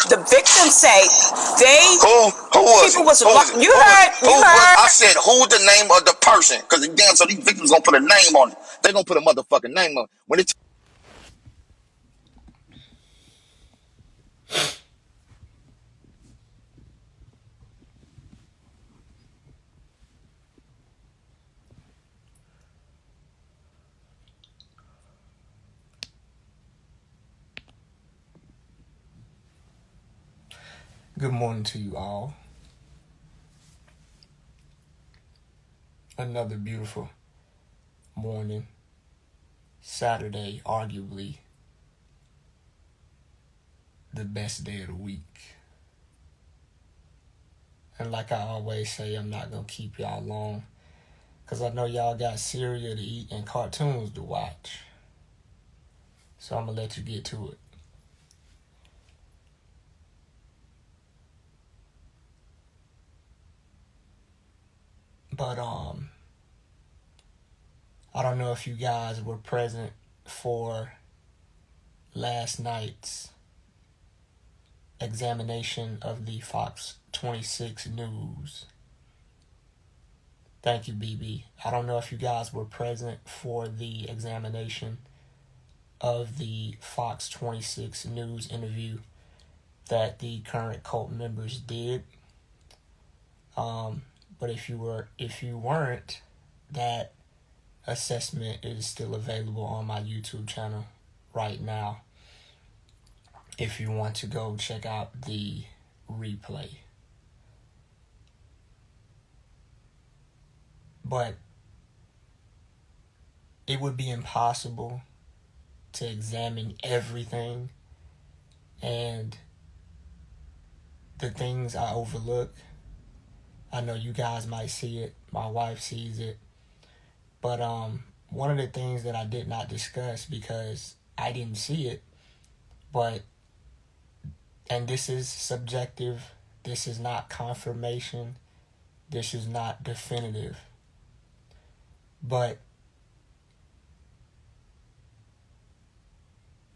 The victims say they who was people it? was Who you heard I said who the name of the person, because damn, so these victims gonna put a name on it. They gonna put a motherfucking name on it. When it's Good morning to you all. Another beautiful morning. Saturday, arguably the best day of the week. And like I always say, I'm not going to keep y'all long, because I know y'all got cereal to eat and cartoons to watch. So I'm going to let you get to it. But I don't know if you guys were present for last night's examination of the Fox 26 news. Thank you, BB. I don't know if you guys were present for the examination of the Fox 26 news interview that the current cult members did. But if you weren't, that assessment is still available on my YouTube channel right now, if you want to go check out the replay. But it would be impossible to examine everything, and the things I overlook, I know you guys might see it, my wife sees it, but one of the things that I did not discuss because I didn't see it, and this is subjective, this is not confirmation, this is not definitive, but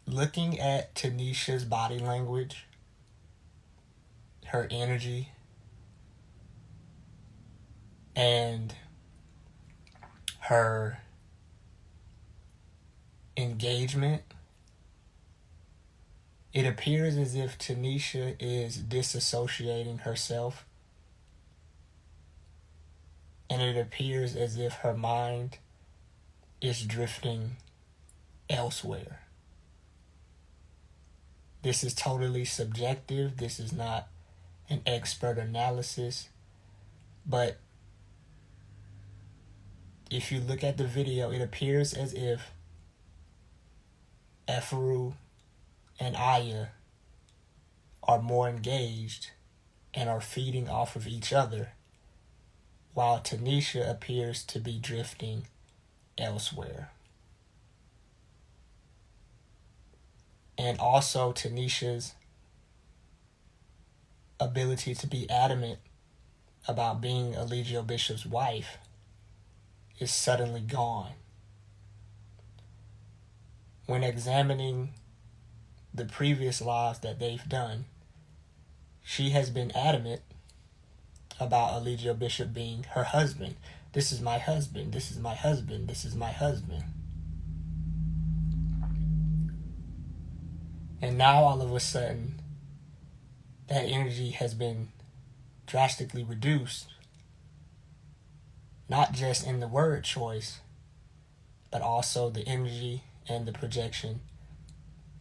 looking at Tanisha's body language, her energy, and her engagement, it appears as if Tanisha is disassociating herself, and it appears as if her mind is drifting elsewhere. This is totally subjective. This is not an expert analysis, but if you look at the video, it appears as if Ephru and Aya are more engaged and are feeding off of each other, while Tanisha appears to be drifting elsewhere. And also Tanisha's ability to be adamant about being Eligio Bishop's wife is suddenly gone. When examining the previous lives that they've done, she has been adamant about Eligio Bishop being her husband. This is my husband, this is my husband, this is my husband. And now all of a sudden, that energy has been drastically reduced, not just in the word choice, but also the energy and the projection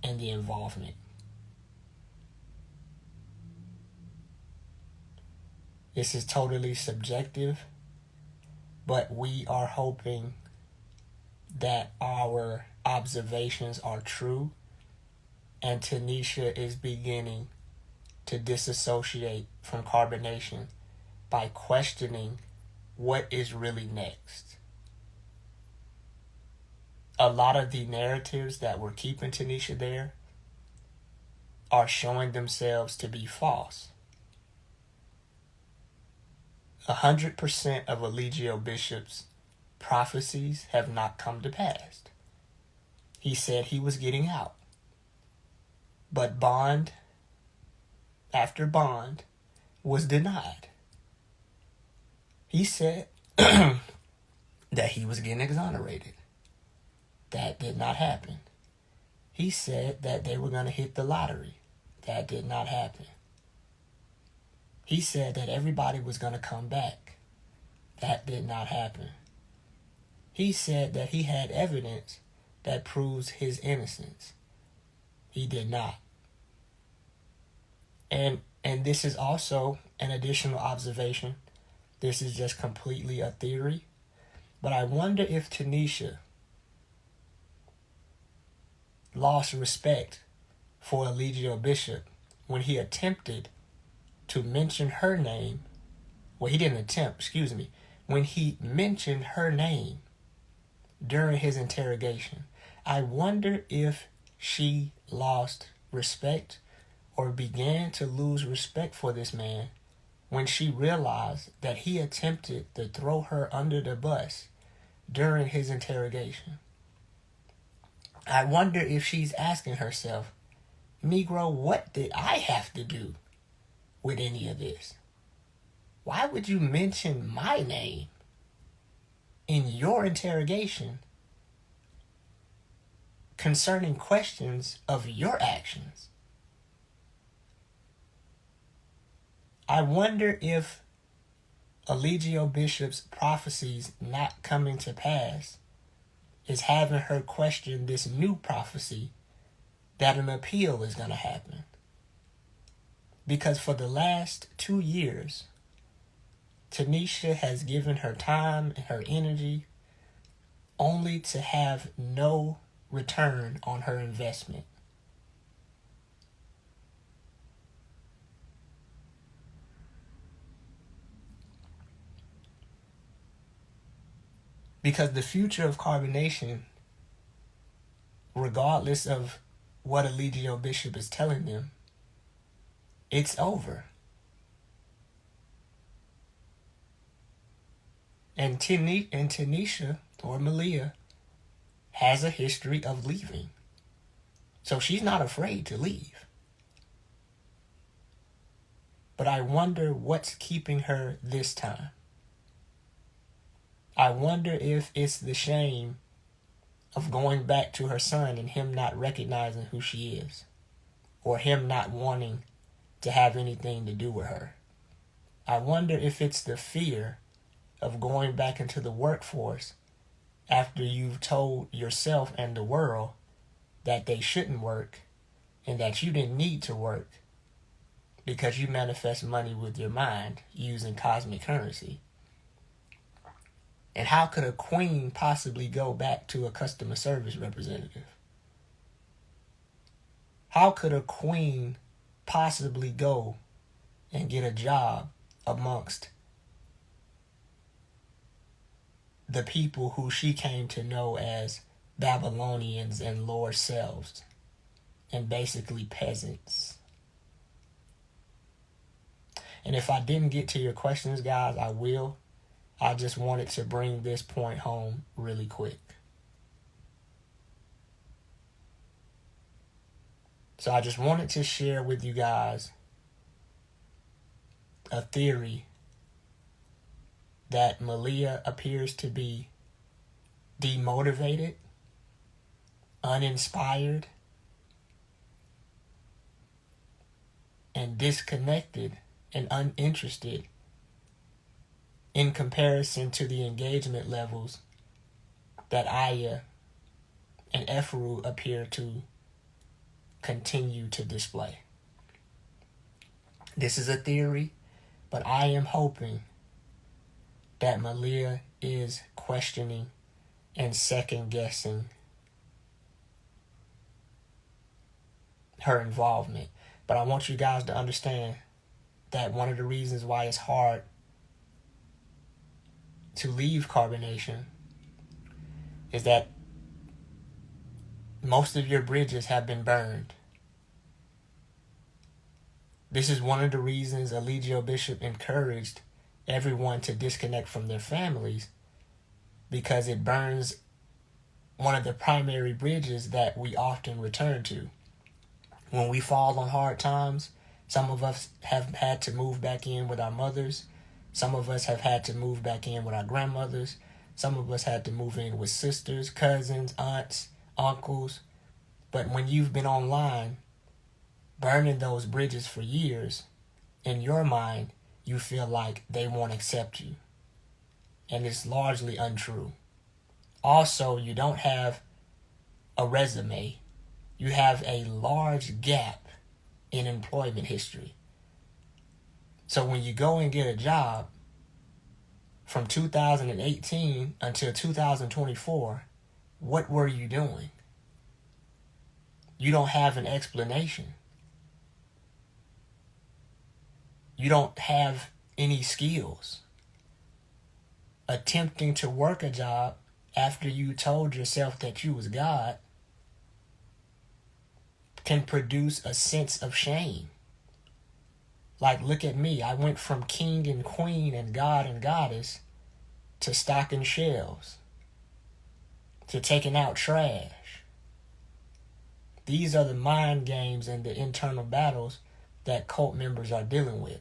and the involvement. This is totally subjective, but we are hoping that our observations are true, and Tanisha is beginning to disassociate from carbonation by questioning what is really next. A lot of the narratives that were keeping Tanisha there are showing themselves to be false. 100% of Eligio Bishop's prophecies have not come to pass. He said he was getting out, but bond after bond was denied. He said that he was getting exonerated. That did not happen. He said that they were going to hit the lottery. That did not happen. He said that everybody was going to come back. That did not happen. He said that he had evidence that proves his innocence. He did not. And this is also an additional observation. This is just completely a theory. But I wonder if Tanisha lost respect for Eligio Bishop when he attempted to mention her name. Well, he didn't attempt, excuse me. When he mentioned her name during his interrogation. I wonder if she lost respect or began to lose respect for this man when she realized that he attempted to throw her under the bus during his interrogation. I wonder if she's asking herself, Negro, what did I have to do with any of this? Why would you mention my name in your interrogation concerning questions of your actions? I wonder if Eligio Bishop's prophecies not coming to pass is having her question this new prophecy that an appeal is going to happen. Because for the last 2 years, Tanisha has given her time and her energy only to have no return on her investment. Because the future of carbonation, regardless of what Eligio Bishop is telling them, it's over. And Tanisha, or Malia, has a history of leaving. So she's not afraid to leave. But I wonder what's keeping her this time. I wonder if it's the shame of going back to her son and him not recognizing who she is, or him not wanting to have anything to do with her. I wonder if it's the fear of going back into the workforce after you've told yourself and the world that they shouldn't work and that you didn't need to work because you manifest money with your mind using cosmic currency. And how could a queen possibly go back to a customer service representative? How could a queen possibly go and get a job amongst the people who she came to know as Babylonians and lower selves, and basically peasants? And if I didn't get to your questions, guys, I will. I just wanted to bring this point home really quick. So I just wanted to share with you guys a theory that Malia appears to be demotivated, uninspired, and disconnected and uninterested in comparison to the engagement levels that Aya and Ephru appear to continue to display. This is a theory, but I am hoping that Malia is questioning and second-guessing her involvement. But I want you guys to understand that one of the reasons why it's hard to leave carbonation is that most of your bridges have been burned. This is one of the reasons Eligio Bishop encouraged everyone to disconnect from their families, because it burns one of the primary bridges that we often return to. When we fall on hard times, Some of us have had to move back in with our mothers. Some of us have had to move back in with our grandmothers. Some of us had to move in with sisters, cousins, aunts, uncles. But when you've been online, burning those bridges for years, in your mind, you feel like they won't accept you. And it's largely untrue. Also, you don't have a resume. You have a large gap in employment history. So when you go and get a job from 2018 until 2024, what were you doing? You don't have an explanation. You don't have any skills. Attempting to work a job after you told yourself that you was God can produce a sense of shame. Like, look at me. I went from king and queen and god and goddess to stocking shelves, to taking out trash. These are the mind games and the internal battles that cult members are dealing with.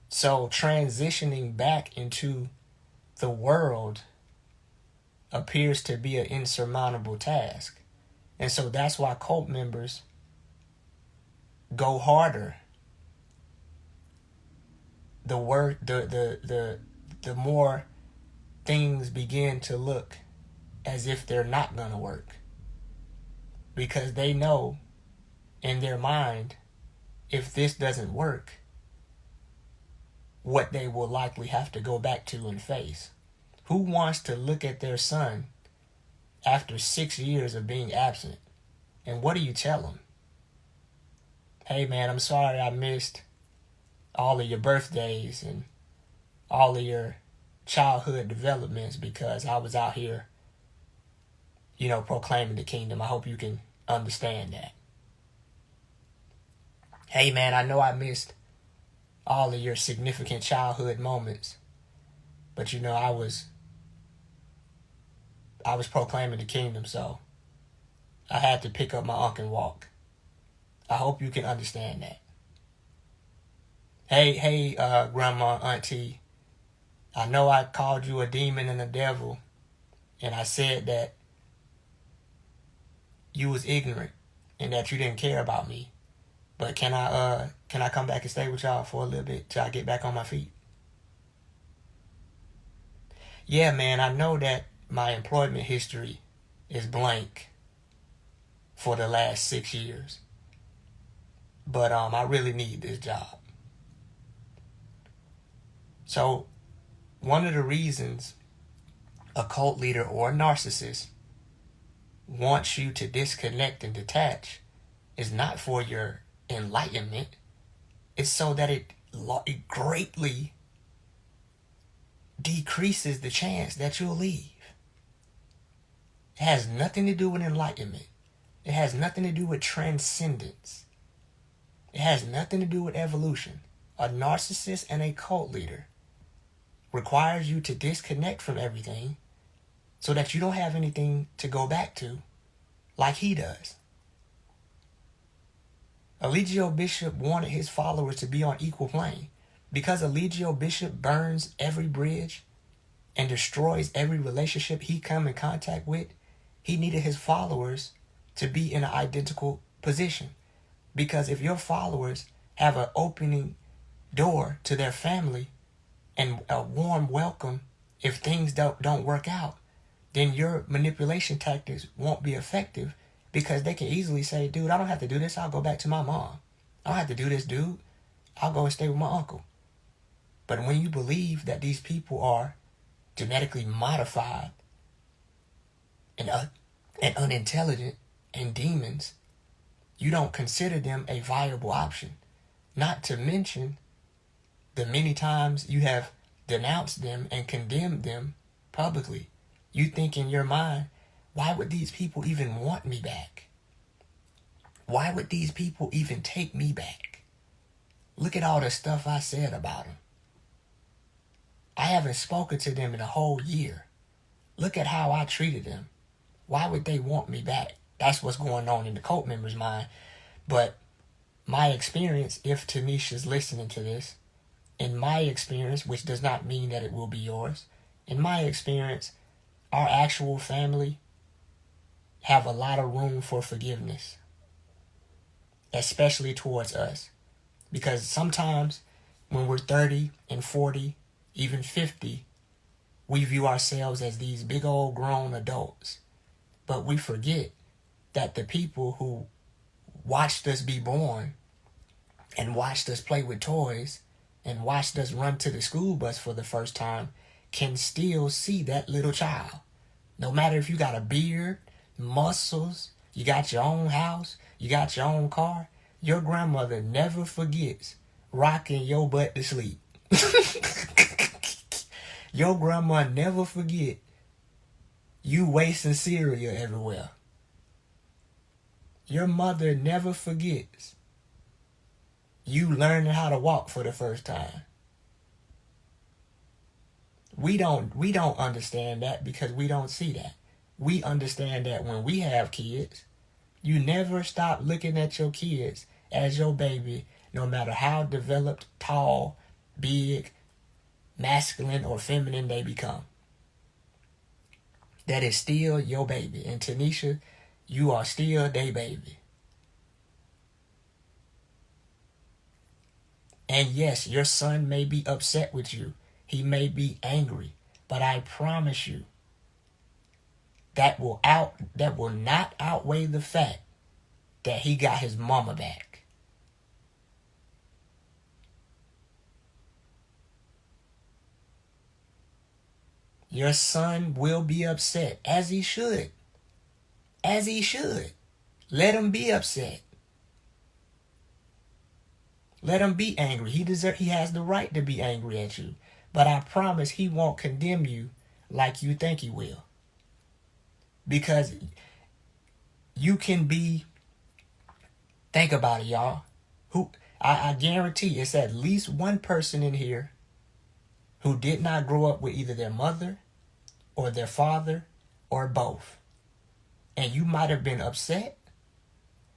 So transitioning back into the world appears to be an insurmountable task. And so that's why cult members go harder. The more things begin to look as if they're not going to work. Because they know in their mind, if this doesn't work, what they will likely have to go back to and face. Who wants to look at their son after 6 years of being absent? And what do you tell them? Hey man, I'm sorry I missed all of your birthdays and all of your childhood developments because I was out here, proclaiming the kingdom. I hope you can understand that. Hey man, I know I missed all of your significant childhood moments, but I was proclaiming the kingdom, so I had to pick up my unk and walk. I hope you can understand that. Hey, grandma, auntie, I know I called you a demon and a devil, and I said that you was ignorant and that you didn't care about me. But can I come back and stay with y'all for a little bit till I get back on my feet? Yeah, man, I know that my employment history is blank for the last 6 years. But I really need this job. So one of the reasons a cult leader or a narcissist wants you to disconnect and detach is not for your enlightenment. It's so that it greatly decreases the chance that you'll leave. It has nothing to do with enlightenment. It has nothing to do with transcendence. It has nothing to do with evolution. A narcissist and a cult leader requires you to disconnect from everything so that you don't have anything to go back to like he does. Eligio Bishop wanted his followers to be on equal plane. Because Eligio Bishop burns every bridge and destroys every relationship he come in contact with, he needed his followers to be in an identical position. Because if your followers have an opening door to their family and a warm welcome if things don't work out, then your manipulation tactics won't be effective, because they can easily say, dude, I don't have to do this. I'll go back to my mom. I don't have to do this, dude. I'll go and stay with my uncle. But when you believe that these people are genetically modified and unintelligent and demons, you don't consider them a viable option. Not to mention the many times you have denounced them and condemned them publicly. You think in your mind, why would these people even want me back? Why would these people even take me back? Look at all the stuff I said about them. I haven't spoken to them in a whole year. Look at how I treated them. Why would they want me back? That's what's going on in the cult member's mind. But my experience, if Tanisha's listening to this, in my experience, which does not mean that it will be yours, in my experience, our actual family have a lot of room for forgiveness, especially towards us. Because sometimes when we're 30 and 40, even 50, we view ourselves as these big old grown adults. But we forget that the people who watched us be born and watched us play with toys and watched us run to the school bus for the first time can still see that little child. No matter if you got a beard, muscles, you got your own house, you got your own car, your grandmother never forgets rocking your butt to sleep. Your grandma never forget you wasting cereal everywhere. Your mother never forgets you learning how to walk for the first time. We don't understand that because we don't see that. We understand that when we have kids, you never stop looking at your kids as your baby, no matter how developed, tall, big, masculine, or feminine they become. That is still your baby. And Tanisha, you are still their baby. And yes, your son may be upset with you. He may be angry. But I promise you, that will not outweigh the fact that he got his mama back. Your son will be upset, as he should. As he should. Let him be upset. Let him be angry. He has the right to be angry at you. But I promise he won't condemn you like you think he will. Because you can be, think about it, y'all. I guarantee it's at least one person in here who did not grow up with either their mother or their father or both. And you might have been upset,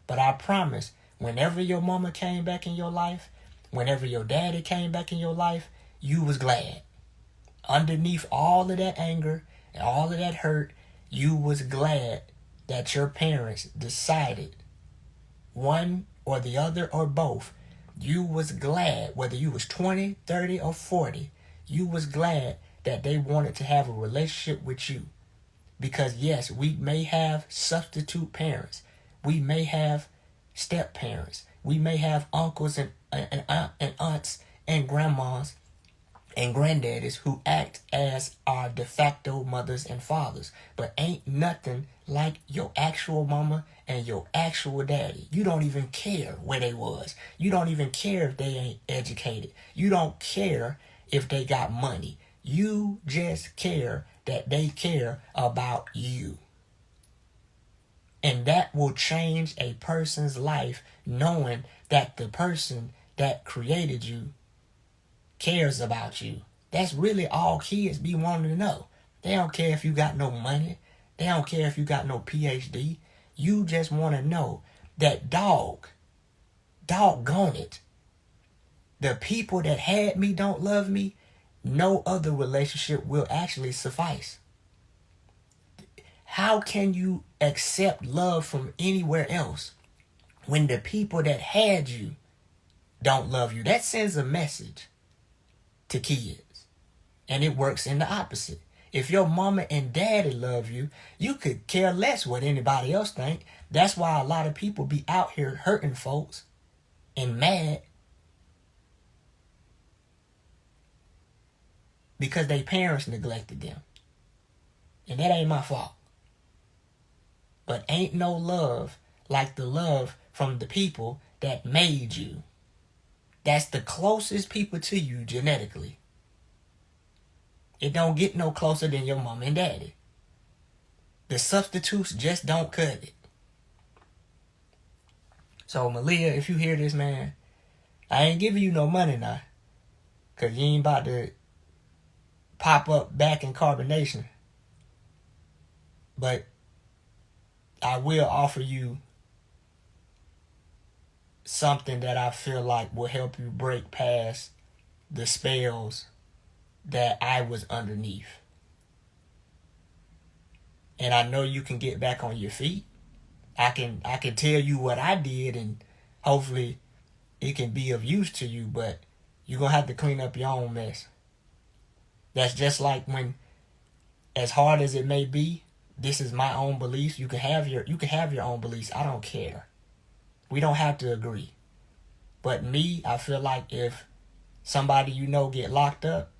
but I promise, whenever your mama came back in your life, whenever your daddy came back in your life, you was glad. Underneath all of that anger and all of that hurt, you was glad that your parents decided, one or the other or both, you was glad, whether you was 20, 30, or 40, you was glad that they wanted to have a relationship with you. Because yes, we may have substitute parents. We may have step parents. We may have uncles and aunts and grandmas and granddaddies who act as our de facto mothers and fathers. But ain't nothing like your actual mama and your actual daddy. You don't even care where they was. You don't even care if they ain't educated. You don't care if they got money. You just care that they care about you. And that will change a person's life, knowing that the person that created you cares about you. That's really all kids be wanting to know. They don't care if you got no money. They don't care if you got no PhD. You just want to know that doggone it, the people that had me don't love me. No other relationship will actually suffice. How can you accept love from anywhere else when the people that had you don't love you? That sends a message to kids. And it works in the opposite. If your mama and daddy love you, you could care less what anybody else think. That's why a lot of people be out here hurting folks and mad because their parents neglected them. And that ain't my fault. But ain't no love like the love from the people that made you. That's the closest people to you genetically. It don't get no closer than your mom and daddy. The substitutes just don't cut it. So Malia, if you hear this, man, I ain't giving you no money now. Because you ain't about to pop up back in carbonation. But I will offer you something that I feel like will help you break past the spells that I was underneath. And I know you can get back on your feet. I can tell you what I did, and hopefully it can be of use to you, but you're going to have to clean up your own mess. That's just like when, as hard as it may be, this is my own beliefs. You can have your own beliefs. I don't care. We don't have to agree. But me, I feel like if somebody you know get locked up,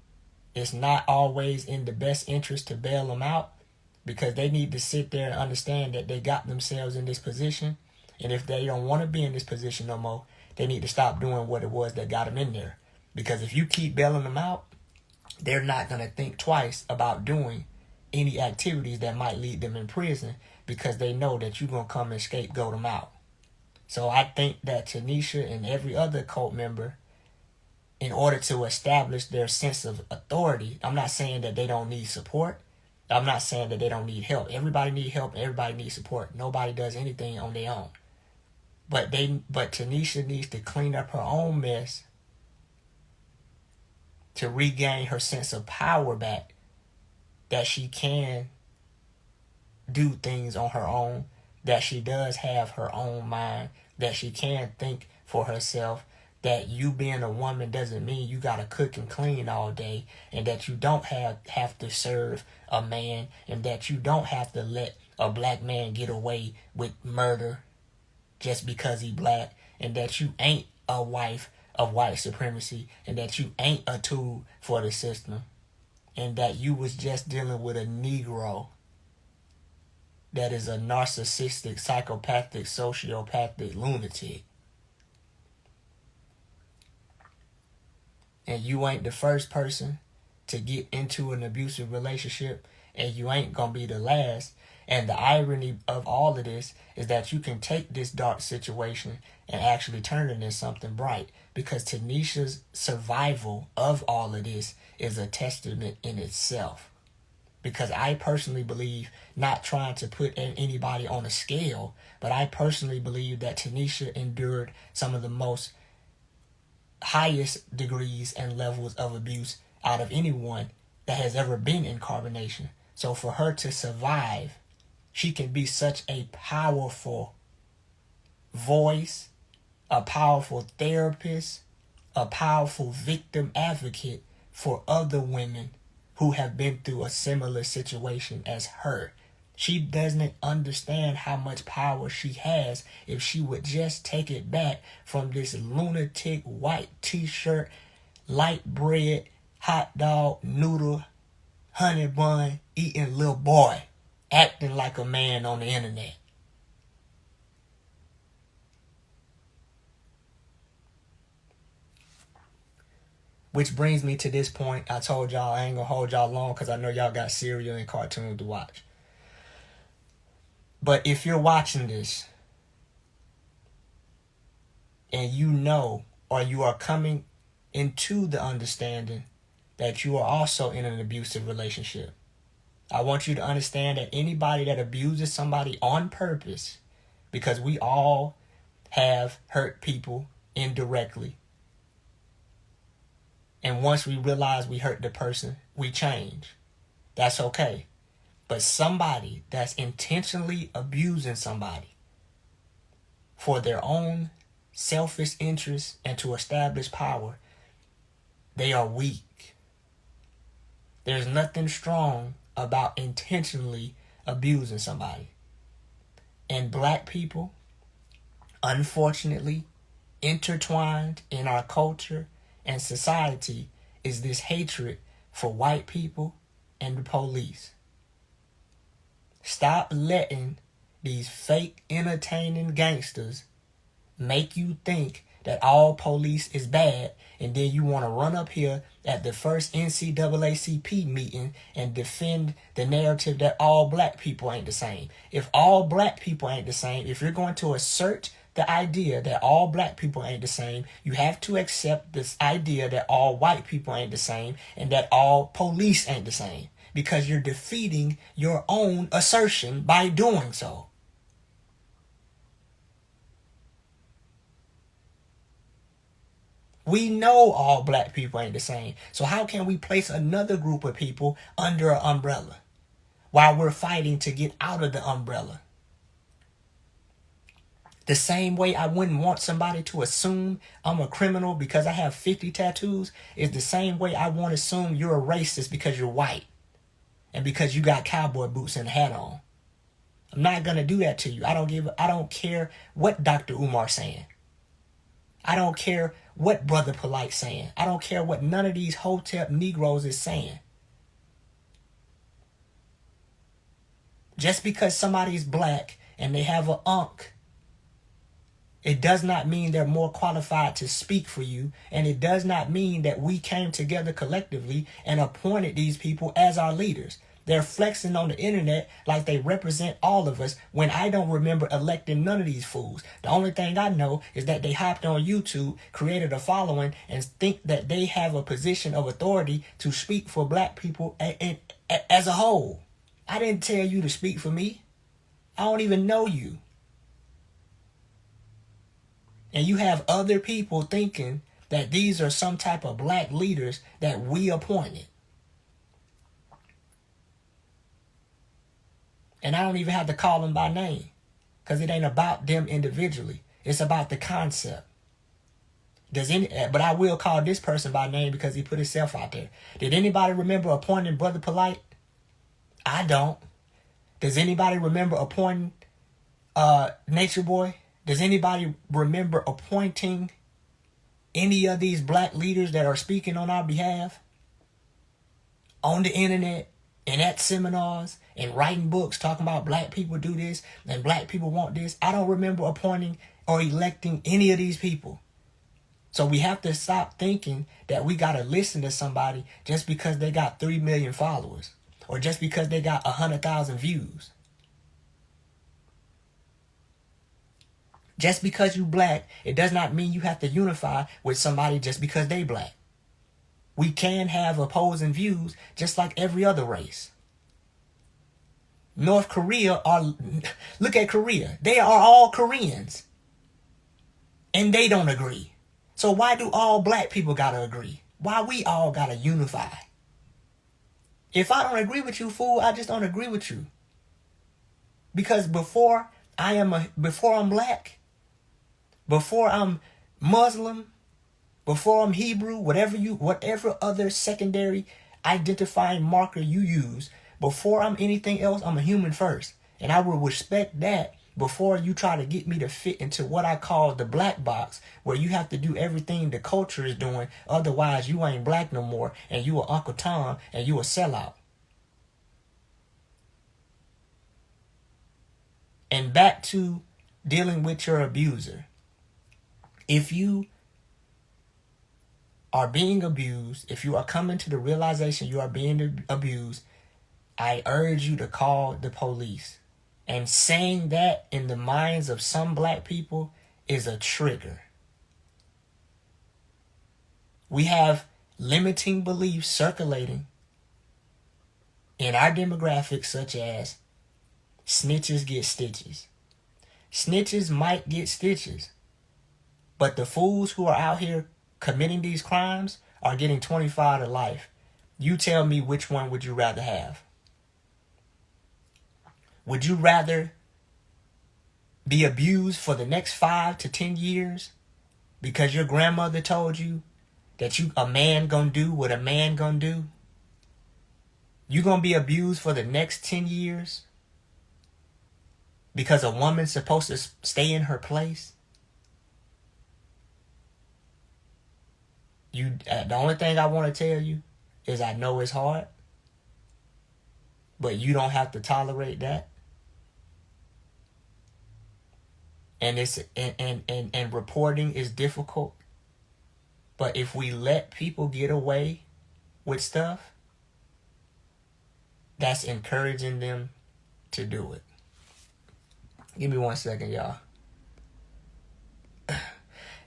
it's not always in the best interest to bail them out, because they need to sit there and understand that they got themselves in this position. And if they don't want to be in this position no more, they need to stop doing what it was that got them in there. Because if you keep bailing them out, they're not going to think twice about doing any activities that might lead them in prison, because they know that you're going to come and scapegoat them out. So I think that Tanisha and every other cult member, in order to establish their sense of authority, I'm not saying that they don't need support. I'm not saying that they don't need help. Everybody needs help. Everybody needs support. Nobody does anything on their own. But Tanisha needs to clean up her own mess to regain her sense of power back, that she can do things on her own, that she does have her own mind, that she can think for herself, that you being a woman doesn't mean you gotta cook and clean all day, and that you don't have to serve a man, and that you don't have to let a black man get away with murder just because he black, and that you ain't a wife of white supremacy, and that you ain't a tool for the system, and that you was just dealing with a Negro that is a narcissistic, psychopathic, sociopathic lunatic. And you ain't the first person to get into an abusive relationship, and you ain't gonna be the last. And the irony of all of this is that you can take this dark situation and actually turn it into something bright, because Tanisha's survival of all of this is a testament in itself. Because I personally believe, not trying to put anybody on a scale, but I personally believe that Tanisha endured some of the most highest degrees and levels of abuse out of anyone that has ever been in carbonation. So for her to survive, she can be such a powerful voice, a powerful therapist, a powerful victim advocate for other women who have been through a similar situation as her. She doesn't understand how much power she has if she would just take it back from this lunatic white t-shirt, light bread, hot dog, noodle, honey bun eating little boy, acting like a man on the internet. Which brings me to this point. I told y'all I ain't gonna hold y'all long, because I know y'all got cereal and cartoons to watch. But if you're watching this and you know, or you are coming into the understanding that you are also in an abusive relationship, I want you to understand that anybody that abuses somebody on purpose, because we all have hurt people indirectly, and once we realize we hurt the person, we change. That's okay. But somebody that's intentionally abusing somebody for their own selfish interests and to establish power, they are weak. There's nothing strong about intentionally abusing somebody. And black people, unfortunately, intertwined in our culture and society is this hatred for white people and the police. Stop letting these fake entertaining gangsters make you think that all police is bad, and then you want to run up here at the first NCAACP meeting and defend the narrative that all black people ain't the same. If all black people ain't the same, if you're going to assert the idea that all black people ain't the same, you have to accept this idea that all white people ain't the same and that all police ain't the same, because you're defeating your own assertion by doing so. We know all black people ain't the same. So how can we place another group of people under an umbrella while we're fighting to get out of the umbrella? The same way I wouldn't want somebody to assume I'm a criminal because I have 50 tattoos is the same way I won't assume you're a racist because you're white and because you got cowboy boots and a hat on. I'm not going to do that to you. I don't care what Dr. Umar's saying. I don't care what Brother Polite's saying. I don't care what none of these Hotep Negroes is saying. Just because somebody's black and they have an unk, it does not mean they're more qualified to speak for you. And it does not mean that we came together collectively and appointed these people as our leaders. They're flexing on the internet like they represent all of us when I don't remember electing none of these fools. The only thing I know is that they hopped on YouTube, created a following, and think that they have a position of authority to speak for black people as a whole. I didn't tell you to speak for me. I don't even know you. And you have other people thinking that these are some type of black leaders that we appointed. And I don't even have to call them by name because it ain't about them individually. It's about the concept. But I will call this person by name because he put himself out there. Did anybody remember appointing Brother Polite? I don't. Does anybody remember appointing Nature Boy? Does anybody remember appointing any of these black leaders that are speaking on our behalf on the internet and at seminars and writing books talking about black people do this and black people want this? I don't remember appointing or electing any of these people. So we have to stop thinking that we got to listen to somebody just because they got 3 million followers or just because they got 100,000 views. Just because you black, it does not mean you have to unify with somebody just because they black. We can have opposing views just like every other race. North Korea look at Korea. They are all Koreans. And they don't agree. So why do all black people gotta agree? Why we all gotta unify? If I don't agree with you, fool, I just don't agree with you. Because before I'm black, before I'm Muslim, before I'm Hebrew, whatever other secondary identifying marker you use, before I'm anything else, I'm a human first. And I will respect that before you try to get me to fit into what I call the black box, where you have to do everything the culture is doing. Otherwise, you ain't black no more, and you a Uncle Tom, and you a sellout. And back to dealing with your abuser. If you are being abused, if you are coming to the realization you are being abused, I urge you to call the police. And saying that in the minds of some black people is a trigger. We have limiting beliefs circulating in our demographics, such as snitches get stitches. Snitches might get stitches, but the fools who are out here committing these crimes are getting 25 to life. You tell me, which one would you rather have? Would you rather be abused for the next 5 to 10 years because your grandmother told you that a man gonna do what a man gonna do? You gonna be abused for the next 10 years because a woman's supposed to stay in her place? The only thing I want to tell you is I know it's hard, but you don't have to tolerate that. And and reporting is difficult. But if we let people get away with stuff, that's encouraging them to do it. Give me 1 second, y'all.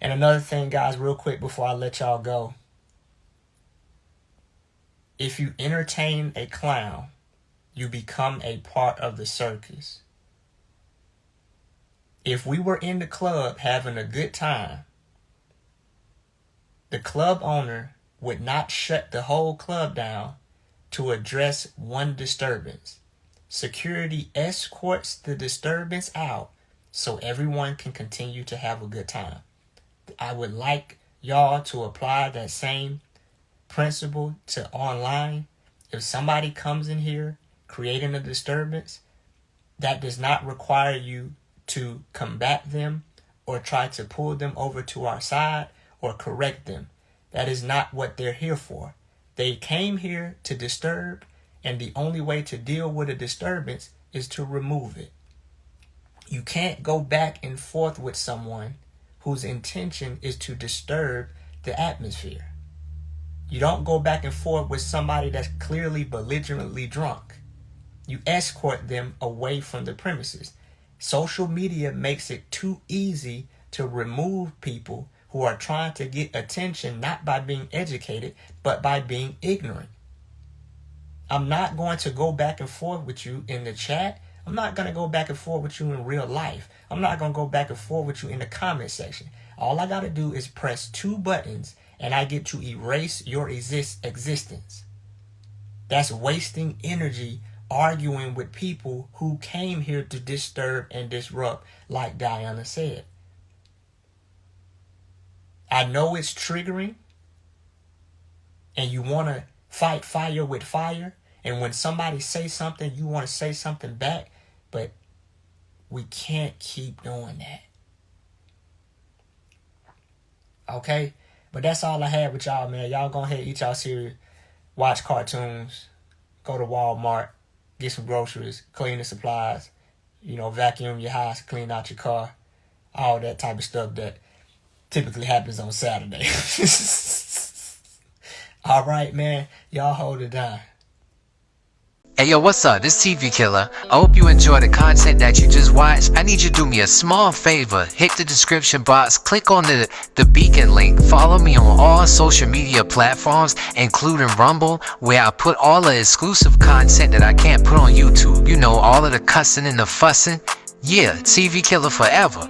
And another thing, guys, real quick before I let y'all go. If you entertain a clown, you become a part of the circus. If we were in the club having a good time, the club owner would not shut the whole club down to address one disturbance. Security escorts the disturbance out so everyone can continue to have a good time. I would like y'all to apply that same principle to online. If somebody comes in here creating a disturbance, that does not require you to combat them or try to pull them over to our side or correct them. That is not what they're here for. They came here to disturb, and the only way to deal with a disturbance is to remove it. You can't go back and forth with someone whose intention is to disturb the atmosphere. You don't go back and forth with somebody that's clearly belligerently drunk. You escort them away from the premises. Social media makes it too easy to remove people who are trying to get attention, not by being educated, but by being ignorant. I'm not going to go back and forth with you in the chat. I'm not going to go back and forth with you in real life. I'm not going to go back and forth with you in the comment section. All I got to do is press 2 buttons and I get to erase your existence. That's wasting energy arguing with people who came here to disturb and disrupt, like Diana said. I know it's triggering and you want to fight fire with fire. And when somebody says something, you want to say something back. But we can't keep doing that. Okay? But that's all I had with y'all, man. Y'all go ahead, eat y'all cereal, watch cartoons, go to Walmart, get some groceries, clean the supplies, vacuum your house, clean out your car, all that type of stuff that typically happens on Saturday. All right, man. Y'all hold it down. Hey yo, what's up? This TV Killer. I hope you enjoy the content that you just watched. I need you to do me a small favor. Hit the description box, click on the beacon link, follow me on all social media platforms, including Rumble, where I put all the exclusive content that I can't put on YouTube. All of the cussing and the fussing. Yeah, TV Killer forever.